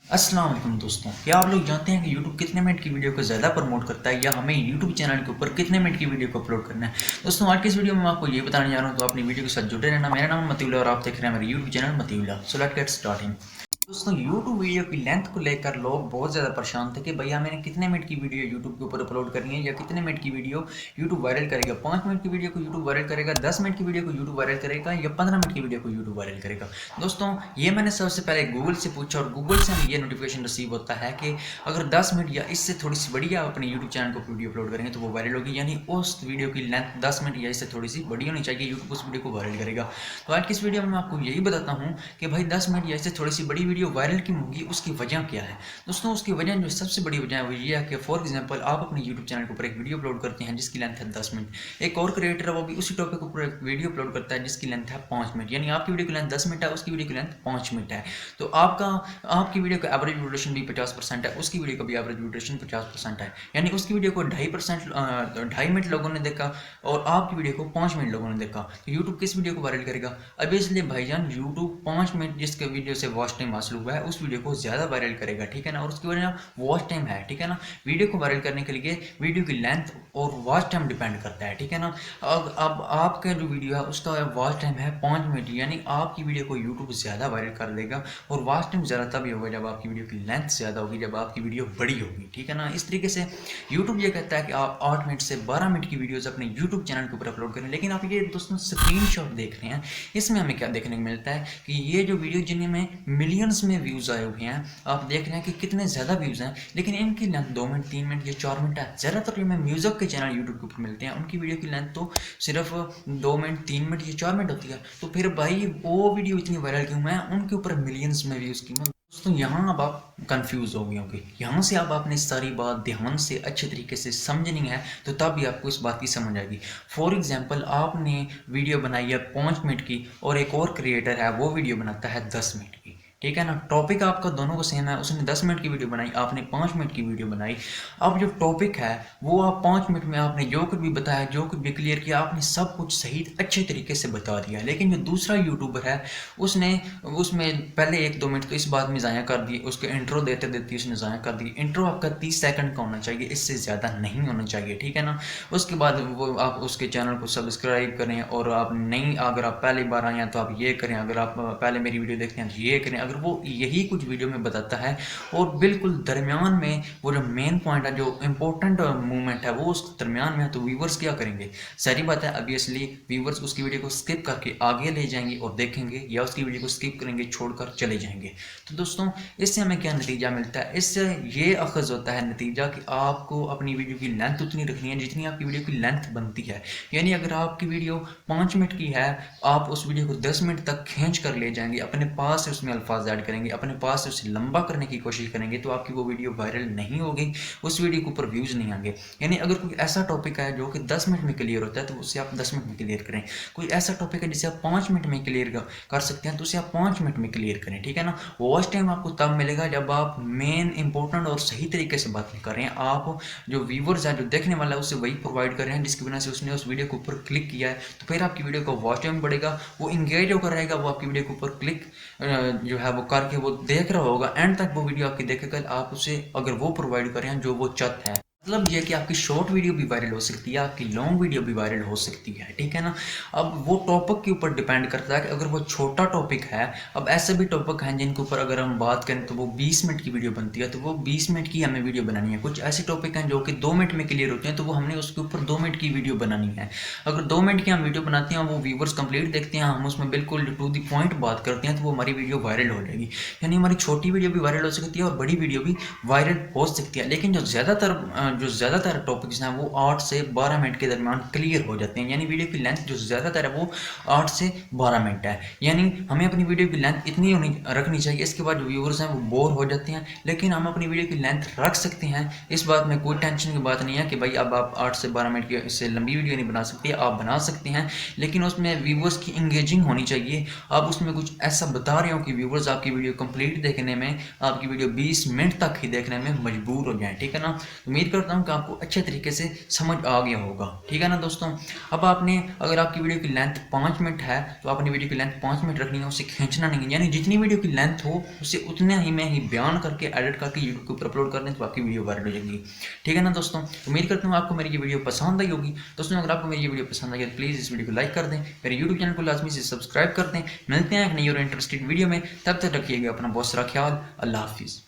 अस्सलाम वालेकुम दोस्तों, क्या आप लोग जानते हैं कि YouTube कितने मिनट की वीडियो को ज़्यादा प्रमोट करता है या हमें YouTube चैनल के ऊपर कितने मिनट की वीडियो को अपलोड करना है। दोस्तों आज की इस वीडियो में मैं आपको ये बताने जा रहा हूँ, तो अपनी वीडियो के साथ जुड़े रहना। मेरा नाम मतीउल्लाह और आप देख रहे हैं मेरे YouTube channel Matiullah. So let's get starting. दोस्तों YouTube वीडियो की लेंथ को लेकर लोग बहुत ज़्यादा परेशान थे कि भैया मैंने कितने मिनट की वीडियो YouTube के ऊपर अपलोड करनी है या कितने मिनट की वीडियो YouTube वायरल करेगा। 5 मिनट की वीडियो को YouTube वायरल करेगा, 10 मिनट की वीडियो को YouTube वायरल करेगा या 15 मिनट की वीडियो को YouTube वायरल करेगा। दोस्तों ये मैंने सबसे पहले गूगल से पूछा और गूगल से हमें ये नोटिफिकेशन रिसीव होता है कि अगर 10 मिनट या इससे थोड़ी सी बड़ी आप अपने यूट्यूब चैनल को वीडियो अपलोड करेंगे तो वो वायरल होगी, यानी उस वीडियो की लेंथ 10 मिनट या इससे थोड़ी सी बड़ी होनी चाहिए, यूट्यूब उस वीडियो को वायरल करेगा। तो आज की इस वीडियो में मैं आपको यही बताता हूँ कि भाई 10 मिनट या इससे थोड़ी सी बड़ी वीडियो वायरल क्यों होगी, उसकी वजह क्या है। दोस्तों उसकी वजह जो सबसे बड़ी वजह है वो ये है कि फॉर एग्जांपल आप अपने यूट्यूब चैनल के ऊपर एक वीडियो अपलोड करते हैं जिसकी लेंथ है 10 मिनट। एक और क्रिएटर है वो भी उसी टॉपिक के ऊपर एक वीडियो अपलोड करता है जिसकी लेंथ है 5 मिनट, यानी आपकी वीडियो की लेंथ 10 मिनट है, उसकी वीडियो की लेंथ 5 मिनट है। तो आपकी वीडियो का एवरेज ड्यूरेशन भी 50% है, उसकी वीडियो का भी एवरेज ड्यूरेशन 50% है, यानी उसकी वीडियो को 2.5 मिनट लोगों ने देखा और आपकी वीडियो को 5 मिनट लोगों ने देखा। तो यूट्यूब किस वीडियो को वायरल करेगा? अब इसलिए भाईजान यूट्यूब 5 मिनट जिसके वीडियो से वॉच टाइम हासिल हुआ है उस वीडियो को ज़्यादा वायरल करेगा, ठीक है ना। और उसकी वजह वॉच टाइम है, ठीक है ना। वीडियो को वायरल करने के लिए वीडियो की लेंथ और वॉच टाइम डिपेंड करता है, ठीक है ना। अब आपका जो वीडियो है उसका वॉच टाइम है 5 मिनट, यानी आपकी वीडियो को यूट्यूब ज़्यादा वायरल कर देगा। और वॉच टाइम ज़्यादा तभी होगा जब आपकी वीडियो की लेंथ ज़्यादा होगी, जब आपकी वीडियो बड़ी होगी, ठीक है ना। इस तरीके से यूट्यूब ये कहता है कि आप 8 मिनट से 12 मिनट की वीडियोज़ अपने यूट्यूब चैनल के ऊपर अपलोड करें। लेकिन आप ये दोस्तों स्क्रीन देख रहे हैं, इसमें हमें क्या देखने को मिलता है कि ये जो वीडियो जिनमें मिलियंस में व्यूज़ आए हुए हैं, आप देख रहे हैं कि कितने ज़्यादा व्यूज़ हैं, लेकिन इनकी लेंथ 2 मिनट 3 मिनट या 4 मिनट है। ज़्यादातर जो हमें म्यूज़िक के चैनल यूट्यूब के ऊपर मिलते हैं उनकी वीडियो की लेंथ तो सिर्फ 2 मिनट 3 मिनट या 4 मिनट होती है। तो फिर भाई वो वीडियो इतनी वायरल क्यों है, उनके ऊपर मिलियंस में व्यूज़ क्यों हैं? दोस्तों यहाँ अब आप कंफ्यूज हो गए होंगे। यहाँ से अब आपने सारी बात ध्यान से अच्छे तरीके से समझनी है, तो तब भी आपको इस बात की समझ आएगी। फॉर एग्जांपल आपने वीडियो बनाई है 5 मिनट की और एक और क्रिएटर है वो वीडियो बनाता है 10 मिनट की, ठीक है ना। टॉपिक आपका दोनों को सेम है, उसने 10 मिनट की वीडियो बनाई, आपने 5 मिनट की वीडियो बनाई। अब जो टॉपिक है वो आप 5 मिनट में आपने जो कुछ भी बताया, जो कुछ भी क्लियर किया, आपने सब कुछ सही अच्छे तरीके से बता दिया। लेकिन जो दूसरा यूट्यूबर है उसने उसमें पहले 1-2 मिनट तो इस बात में ज़ाया कर दिए, उसके इंट्रो देते देते उसने ज़ाया कर दी। इंट्रो आपका 30 सेकंड का होना चाहिए, इससे ज़्यादा नहीं होना चाहिए, ठीक है ना। उसके बाद वो आप उसके चैनल को सब्सक्राइब करें, और आप नहीं, अगर आप पहली बार आए हैं तो आप ये करें, अगर आप पहले मेरी वीडियो देखते हैं तो ये करें। अगर वो यही कुछ वीडियो में बताता है और बिल्कुल दरमियान में वो जो मेन पॉइंट है, जो इंपॉर्टेंट मूवमेंट है, वो उस दरमियान में है, तो व्यूवर्स क्या करेंगे? सारी बात है, ऑब्वियसली व्यूवर्स उसकी वीडियो को स्किप करके आगे ले जाएंगे और देखेंगे, या उसकी वीडियो को स्किप करेंगे, छोड़कर चले जाएंगे। तो दोस्तों इससे हमें क्या नतीजा मिलता है? इससे ये अखज़ होता है नतीजा कि आपको अपनी वीडियो की लेंथ उतनी रखनी है जितनी आपकी वीडियो की लेंथ बनती है। यानी अगर आपकी वीडियो 5 मिनट की है, आप उस वीडियो को 10 मिनट तक खींच कर ले जाएंगे, अपने पास से उसमें अल्फाज ऐड करेंगे, अपने पास से उसे लंबा करने की कोशिश करेंगे, तो आपकी वो वीडियो वायरल नहीं होगी, उस वीडियो के ऊपर व्यूज़ नहीं आएंगे। यानी अगर कोई ऐसा टॉपिक है जो कि 10 मिनट में क्लियर होता है तो उसे आप 10 मिनट में क्लियर करें। कोई ऐसा टॉपिक है जिसे आप 5 मिनट में क्लियर कर सकते हैं तो उसे आप 5 मिनट में क्लियर करें, ठीक है ना। वॉच टाइम आपको तब मिलेगा जब आप मेन इंपॉर्टेंट और सही तरीके से बात कर रहे हैं। आप जो व्यूवर्स है, जो देखने वाला है, उससे वही प्रोवाइड कर रहे हैं जिसकी वजह से उसने उस वीडियो के ऊपर क्लिक किया है। तो फिर आपकी वीडियो का वॉच टाइम बढ़ेगा, वो इंगेज होकर रहेगा, वो आपकी वीडियो के ऊपर क्लिक जो है वो करके वो देख रहा होगा, एंड तक वो वीडियो आपकी देखेगा। आप उसे अगर वो प्रोवाइड कर रहे हैं जो वो चाहता है, मतलब ये कि आपकी शॉर्ट वीडियो भी वायरल हो सकती है, आपकी लॉन्ग वीडियो भी वायरल हो सकती है, ठीक है ना। अब वो टॉपिक के ऊपर डिपेंड करता है कि अगर वो छोटा टॉपिक है, अब ऐसे भी टॉपिक हैं जिनके ऊपर अगर हम बात करें तो वो 20 मिनट की वीडियो बनती है, तो वो 20 मिनट की हमें वीडियो बनानी है। कुछ ऐसे टॉपिक हैं जो कि 2 मिनट में क्लियर होते हैं, तो वो हमने उसके ऊपर 2 मिनट की वीडियो बनानी है। अगर 2 मिनट की हम वीडियो बनाते हैं, वो व्यूवर्स कंप्लीट देखते हैं, हम उसमें बिल्कुल टू दी पॉइंट बात करते हैं, तो वो हमारी वीडियो वायरल हो जाएगी। यानी हमारी छोटी वीडियो भी वायरल हो सकती है और बड़ी वीडियो भी वायरल हो सकती है। लेकिन जो ज़्यादातर टॉपिक्स हैं वो 8 से 12 मिनट के दरमियान क्लियर हो जाते हैं। यानी वीडियो की लेंथ जो ज़्यादातर है वो 8 से 12 मिनट है। यानी हमें अपनी वीडियो की लेंथ इतनी रखनी चाहिए, इसके बाद जो व्यूवर्स हैं वो बोर हो जाते हैं, लेकिन हम अपनी वीडियो की लेंथ रख सकते हैं। इस बात में कोई टेंशन की बात नहीं है कि भाई अब आप 8 से 12 मिनट की इससे लंबी वीडियो नहीं बना सकते, आप बना सकते हैं, लेकिन उसमें व्यूवर्स की इंगेजिंग होनी चाहिए। आप उसमें कुछ ऐसा बता रहे हो कि व्यूवर्स आपकी वीडियो कंप्लीट देखने में, आपकी वीडियो 20 मिनट तक ही देखने में मजबूर हो जाएं, ठीक है ना। उम्मीद करता करता हूँ कि आपको अच्छे तरीके से समझ आ गया होगा, ठीक है ना दोस्तों। अब आपने अगर आपकी वीडियो की लेंथ 5 मिनट है तो आपने वीडियो की लेंथ 5 मिनट रखनी है, उसे खींचना नहीं है, यानी जितनी वीडियो की लेंथ हो उसे उतना ही मैं ही बयान करके एडिट करके यूट्यूब के ऊपर अपलोड कर दें तो आपकी वीडियो वायरल हो जाएगी, ठीक है ना दोस्तों। उम्मीद करता हूँ आपको मेरी ये वीडियो पसंद आई होगी। दोस्तों अगर आपको मेरी ये वीडियो पसंद आई तो प्लीज़ इस वीडियो को लाइक कर दें, मेरे यूट्यूब चैनल को लाजमी से सब्सक्राइब कर दें। मिलते हैं एक नई और इंटरेस्टिंग वीडियो में, तब तक रखिएगा अपना बहुत सारा ख्याल। अल्लाह हाफिज़।